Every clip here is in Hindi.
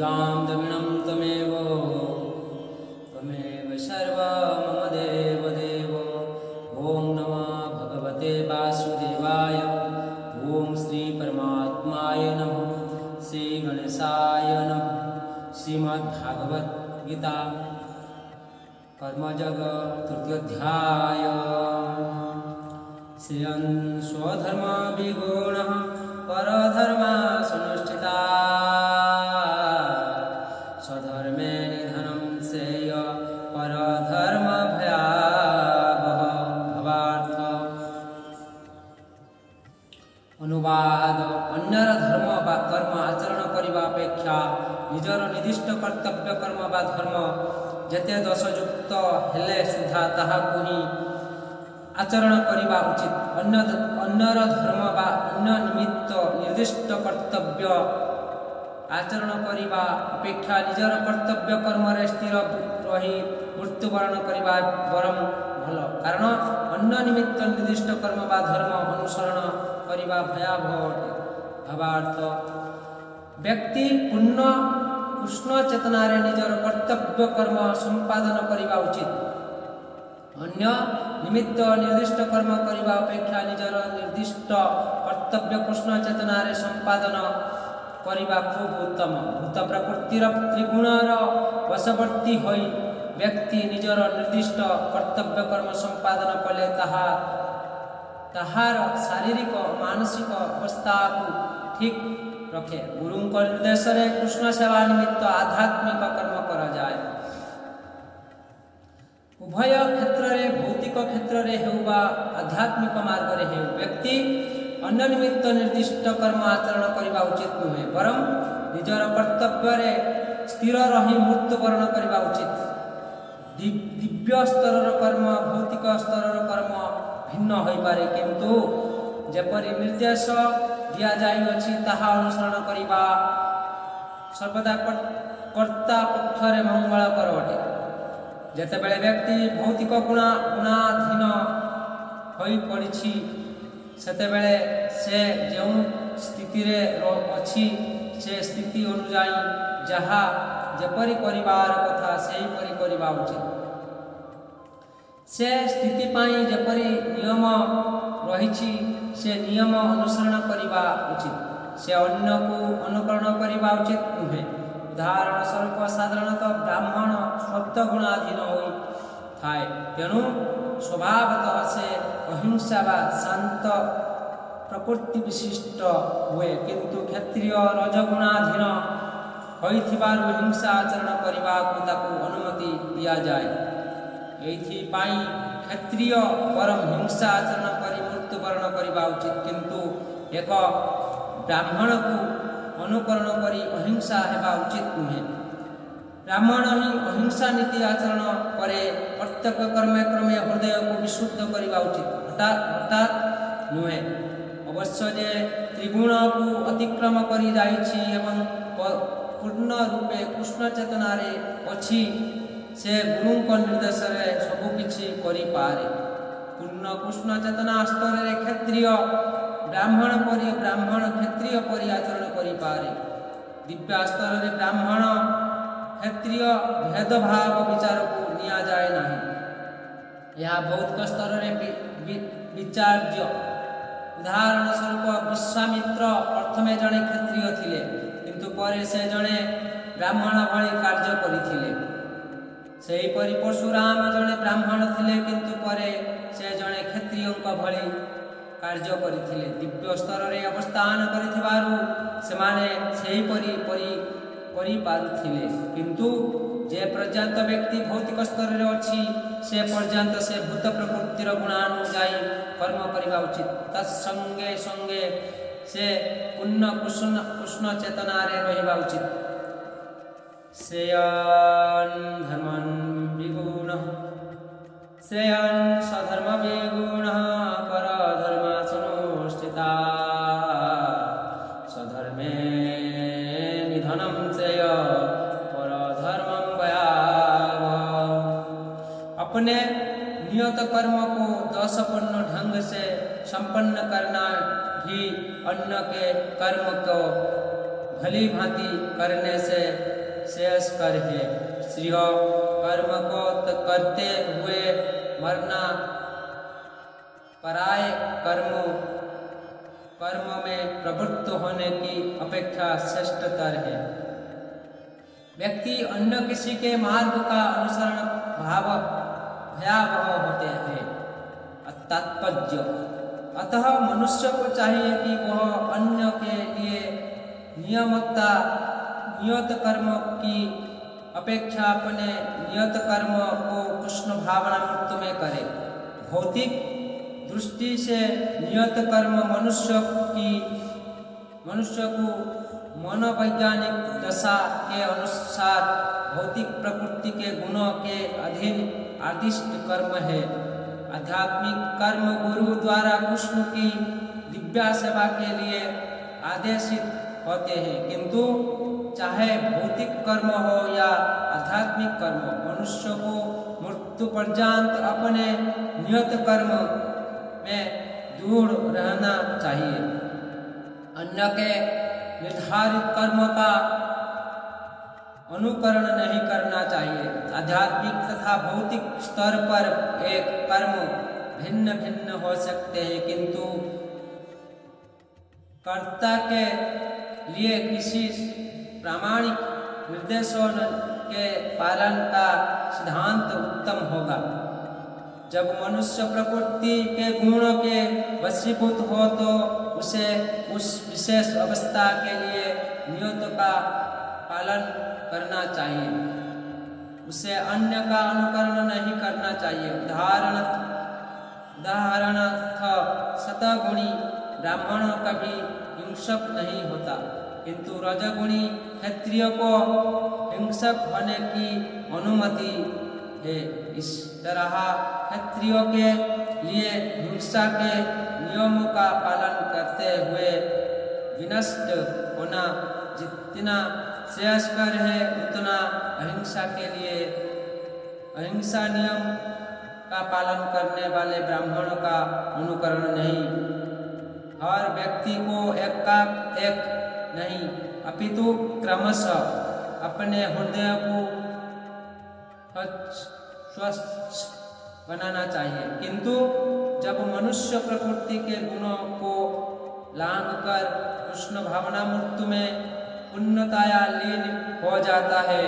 विद्यां द्रविणं त्वमेव सर्व मम देव देव। ओं नमः भगवते वासुदेवाय। ओं श्री परमात्माय नमः। श्री गणेशाय नमः। श्रीमद्भागवत गीता कर्मयोग तृतीयोऽध्याय। श्रियं स्वधर्म विगुणः परधर्मासनुष्ठिता स्वधर्मे निधनं श्रेय परधर्म भयावह भवार्थ। अनुवाद अन्यर धर्म बा कर्म आचरण करने अपेक्षा निजर निर्दिष्ट कर्तव्य कर्म बा धर्म जेते दोषयुक्त हेले सुधा ताहाकु ही आचरण करने उचित। अन्यर धर्म बा अन्य निमित्त निर्दिष्ट कर्तव्य आचरण करने अपेक्षा निजर कर्तव्य कर्म स्थिर रही मृत्युवरण करने बरम भल। कारण अन्य निमित्त निर्दिष्ट कर्म बा धर्म अनुसरण करने भयावह अटे। भावार्थ व्यक्ति पूर्ण कृष्ण चेतनारे निजर कर्तव्य कर्म संपादन करने उचित। अन्य निमित्त निर्दिष्ट कर्म करने अपेक्षा निजर निर्दिष्ट कर्तव्य कृष्ण चेतनारे संपादन करने खूब उत्तम। भूत प्रकृतिर त्रिगुणर वशवर्ती होई व्यक्ति निजर निर्दिष्ट कर्तव्य कर्म संपादन कले ताहार शारीरिक मानसिक अवस्था को ठीक रखे। गुरु निर्देश कृष्ण सेवा निमित्त आध्यात्मिक कर्म करा जाए। उभय क्षेत्र में भौतिक क्षेत्र में हेउबा आध्यात्मिक मार्ग रे हेउ व्यक्ति अन्य निमित्त निर्दिष्ट कर्म आचरण करने उचित नुहे, बरम निजर कर्तव्य रे स्थिर रही मृत्युवरण करने उचित। दिव्य स्तर कर्म भौतिक स्तर कर्म भिन्न हो पारे, किंतु जेपरि निर्देश दिया जाइछि ताहा अनुसरण करने सर्वदा कर्ता पक्षरे मंगलकर अटे। जेतेबेले व्यक्ति भौतिक गुणाधीन होई पड़िछि सेतेबेले से जो स्थिति रे अछि से स्थिति अनुजाई जहा जेपरि करिवार कथा सेही परि करिवा उचित। से स्थिति पाई जेपरि नियम रहिछि से नियम अनुसरण करिवा उचित। से अन्य को अनुकरण करिवा उचित नुहे। उदाहरण स्वरूप साधारणतः ब्राह्मण सप्त गुणाधीन होई थाए, तेणु स्वभावतः से अहिंसा वा शांत प्रकृति विशिष्ट हुए, किंतु क्षत्रिय रजगुणाधीन होइथिबारु हिंसा आचरण करने को अनुमति दिया जाए। एथिपाई क्षत्रिय परम हिंसा आचरण करी मृत्युवरण करने उचित, किंतु एक ब्राह्मण को अनुकरण करी अहिंसा हेबा उचित नुहे। ब्राह्मण ही अहिंसा नीति आचरण करे प्रत्येक कर्मे क्रमे हृदय को विशुद्ध करने उचित, हठात नुहे। अवश्य जे त्रिगुण को अतिक्रम करी जाइछि एवं पूर्ण रूपे कृष्ण चेतना रे अछि से गुरु को निर्देश रे सब किछि करि पारे। पूर्ण कृष्ण चेतना स्तर रे क्षत्रिय ब्राह्मण परि ब्राह्मण क्षत्रिय परि आचरण करि पारे। दिव्य स्तर रे ब्राह्मण क्षत्रिय भेदभाव विचार को निया जाए नहीं। यह भौतिक स्तर रे विचार्य। उदाहरण स्वरूप विश्वामित्र प्रथमे जड़े क्षत्रिय थिले, किंतु परे से जड़े ब्राह्मण भली कार्य करथिले। सेही परि परशुराम जड़े ब्राह्मण थिले, किंतु परे से जड़े क्षत्रिय भली कार्य करथिले। दिव्य स्तर रे अवस्थान करिथिबारु सेमाने सेही परि करि पारुथिले, किंतु जे पर्यंत व्यक्ति भौतिक स्तर रे अछि से पर्यंत से भूत प्रकृतिर गुणानुजाई कर्म करने उचित। तत्संगे संगे से पूर्ण कृष्ण चेतना रे रहिबा उचित। श्रेयन् धर्मं विगुणः श्रेयन् स्वधर्म विगुणः परधर्मासनुष्ठिता स्वधर्मे निधनं श्रेय परधर्मं भयावह। अपने नियत कर्म को दोषपूर्ण ढंग से संपन्न करना भी अन्य के कर्म को भली भांति करने से श्रेयस्कर है। श्रेय कर्म को करते हुए मरना पराय कर्म में प्रवृत्त होने की अपेक्षा श्रेष्ठतर है। व्यक्ति अन्य किसी के मार्ग का अनुसरण भयावह होते हैं। तात्पर्य, अतः मनुष्य को चाहिए कि वह अन्य के लिए नियत कर्म की अपेक्षा अपने नियत कर्म को कृष्ण भावना मूर्त में करे। भौतिक दृष्टि से नियत कर्म मनुष्य को मनोवैज्ञानिक दशा के अनुसार भौतिक प्रकृति के गुणों के अधीन आदिष्ट कर्म है। आध्यात्मिक कर्म गुरु द्वारा कृष्ण की दिव्या सेवा के लिए आदेशित होते हैं, किंतु चाहे भौतिक कर्म हो या आध्यात्मिक कर्म, मनुष्य को मृत्यु पर्यंत अपने नियत कर्म में दृढ़ रहना चाहिए। अन्य के निर्धारित कर्म का अनुकरण नहीं करना चाहिए। आध्यात्मिक तथा भौतिक स्तर पर एक कर्म भिन्न भिन्न हो सकते हैं, किंतु कर्ता के लिए किसी प्रामाणिक निर्देशों के पालन का सिद्धांत उत्तम होगा। जब मनुष्य प्रकृति के गुणों के वशीभूत हो तो उसे उस विशेष अवस्था के लिए नियत का पालन करना चाहिए, उसे अन्य का अनुकरण नहीं करना चाहिए। उदाहरणार्थ सतगुणी ब्राह्मण कभी हिंसक नहीं होता, किंतु रजगुणी क्षत्रिय को हिंसक होने की अनुमति है। इस तरह क्षत्रियों के लिए हिंसा के नियमों का पालन करते हुए विनष्ट होना जितना श्रेयस्कर है, उतना अहिंसा नियम का पालन करने वाले ब्राह्मणों का अनुकरण नहीं। हर व्यक्ति को एक नहीं अपितु क्रमशः अपने हृदय को स्वस्थ बनाना चाहिए, किंतु जब मनुष्य प्रकृति के गुणों को लांघकर कृष्ण भावना मूर्त में पूर्णतया लीन हो जाता है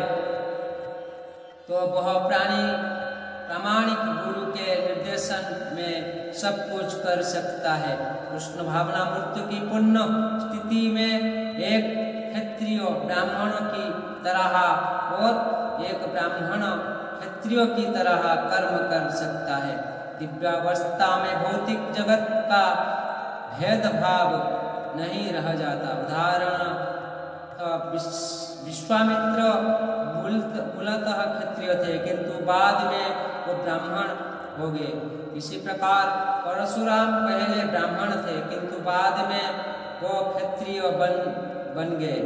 तो वह प्रामाणिक गुरु के निर्देशन में सब कुछ कर सकता है। कृष्ण भावना मूर्त की पूर्ण स्थिति में एक क्षत्रिय ब्राह्मण की तरह और एक ब्राह्मण क्षत्रिय की तरह कर्म कर सकता है। दिव्यावस्था में भौतिक जगत का भेदभाव नहीं रह जाता। उदाहरण विश्वामित्र मूलतः क्षत्रिय थे, किंतु बाद में वो ब्राह्मण हो गए। इसी प्रकार परशुराम पहले ब्राह्मण थे, किंतु बाद में वो क्षत्रिय बन गए।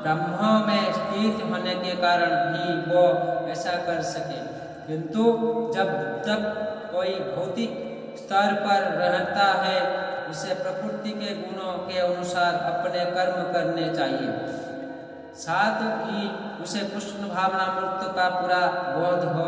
ब्रह्मा में स्थित होने के कारण ही वो ऐसा कर सके, किंतु जब तक कोई भौतिक स्तर पर रहता है उसे प्रकृति के गुणों के अनुसार अपने कर्म करने चाहिए। साथ ही उसे कृष्ण भावना मूर्त का पूरा बोध हो